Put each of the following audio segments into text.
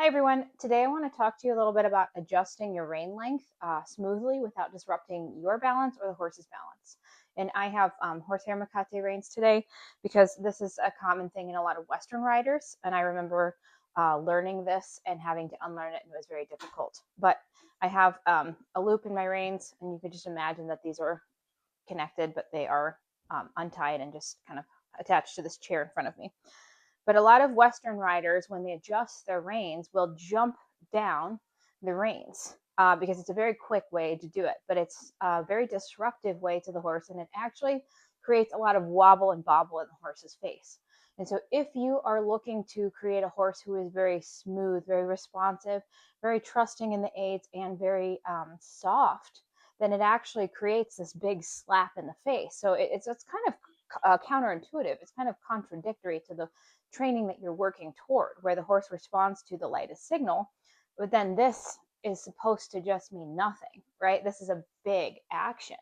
Hi everyone. Today I want to talk to you a little bit about adjusting your rein length smoothly without disrupting your balance or the horse's balance. And I have horsehair Makate reins today because this is a common thing in a lot of Western riders. And I remember learning this and having to unlearn it, and it was very difficult. But I have a loop in my reins, and you can just imagine that these are connected, but they are untied and just kind of attached to this chair in front of me. But a lot of Western riders, when they adjust their reins, will jump down the reins because it's a very quick way to do it. But it's a very disruptive way to the horse, and it actually creates a lot of wobble and bobble in the horse's face. And so, if you are looking to create a horse who is very smooth, very responsive, very trusting in the aids, and very soft, then it actually creates this big slap in the face. So it's kind of counterintuitive. It's kind of contradictory to the training that you're working toward, where the horse responds to the lightest signal. But then this is supposed to just mean nothing, right? This is a big action.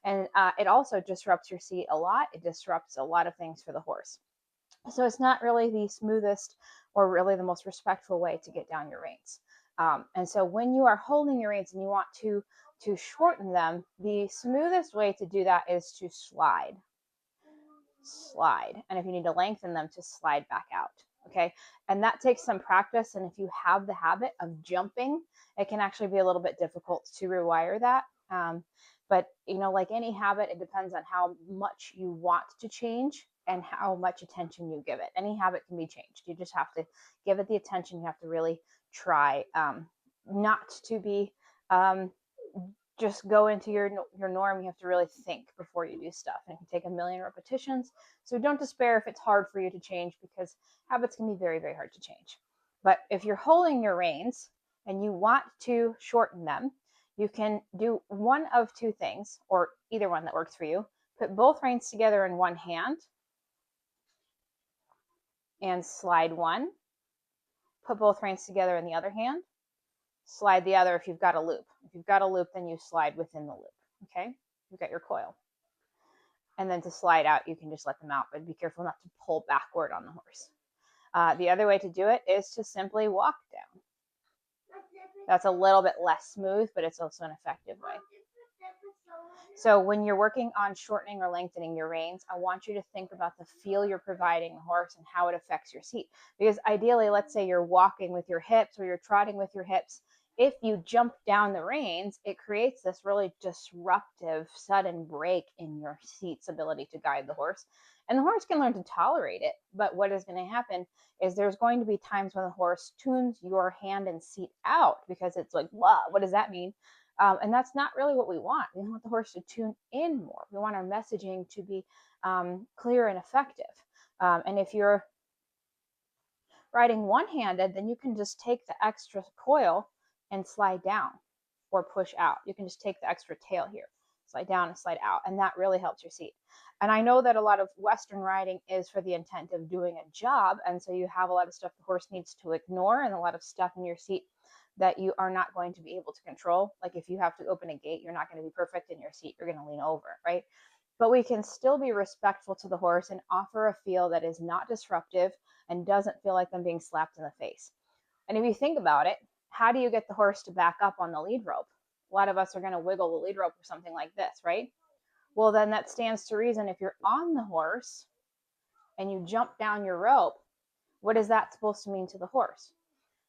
And it also disrupts your seat a lot. It disrupts a lot of things for the horse. So it's not really the smoothest or really the most respectful way to get down your reins. And so when you are holding your reins and you want to shorten them, the smoothest way to do that is to slide. And if you need to lengthen them, to slide back out. Okay. And that takes some practice. And if you have the habit of jumping, it can actually be a little bit difficult to rewire that. But like any habit, it depends on how much you want to change and how much attention you give it. Any habit can be changed. You just have to give it the attention. You have to really try not to be just go into your norm. You have to really think before you do stuff, and it can take a million repetitions. So don't despair if it's hard for you to change, because habits can be very, very hard to change. But if you're holding your reins and you want to shorten them, you can do one of two things, or either one that works for you. Put both reins together in one hand and slide one. Put both reins together in the other hand. Slide the other if you've got a loop. If you've got a loop, then you slide within the loop. Okay? You've got your coil. And then to slide out, you can just let them out, but be careful not to pull backward on the horse. The other way to do it is to simply walk down. That's a little bit less smooth, but it's also an effective way. So when you're working on shortening or lengthening your reins, I want you to think about the feel you're providing the horse and how it affects your seat. Because ideally, let's say you're walking with your hips or you're trotting with your hips. If you jump down the reins, it creates this really disruptive, sudden break in your seat's ability to guide the horse. And the horse can learn to tolerate it. But what is going to happen is there's going to be times when the horse tunes your hand and seat out, because it's like, wow, what does that mean? And that's not really what we want. We want the horse to tune in more. We want our messaging to be clear and effective. And if you're riding one-handed, then you can just take the extra coil and slide down or push out. You can just take the extra tail here, slide down and slide out, and that really helps your seat. And I know that a lot of Western riding is for the intent of doing a job, and so you have a lot of stuff the horse needs to ignore and a lot of stuff in your seat that you are not going to be able to control. Like if you have to open a gate, you're not going to be perfect in your seat. You're going to lean over, right? But we can still be respectful to the horse and offer a feel that is not disruptive and doesn't feel like them being slapped in the face. And if you think about it, how do you get the horse to back up on the lead rope? A lot of us are going to wiggle the lead rope or something like this, right? Well, then that stands to reason. If you're on the horse and you jump down your rope, what is that supposed to mean to the horse?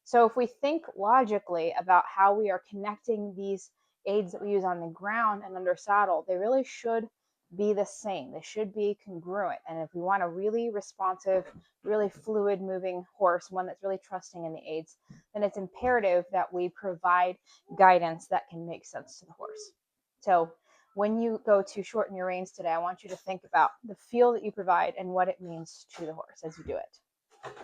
So if we think logically about how we are connecting these aids that we use on the ground and under saddle, they really should be the same. They should be congruent. And if we want a really responsive, really fluid moving horse, one that's really trusting in the aids, then it's imperative that we provide guidance that can make sense to the horse. So when you go to shorten your reins today, I want you to think about the feel that you provide and what it means to the horse as you do it.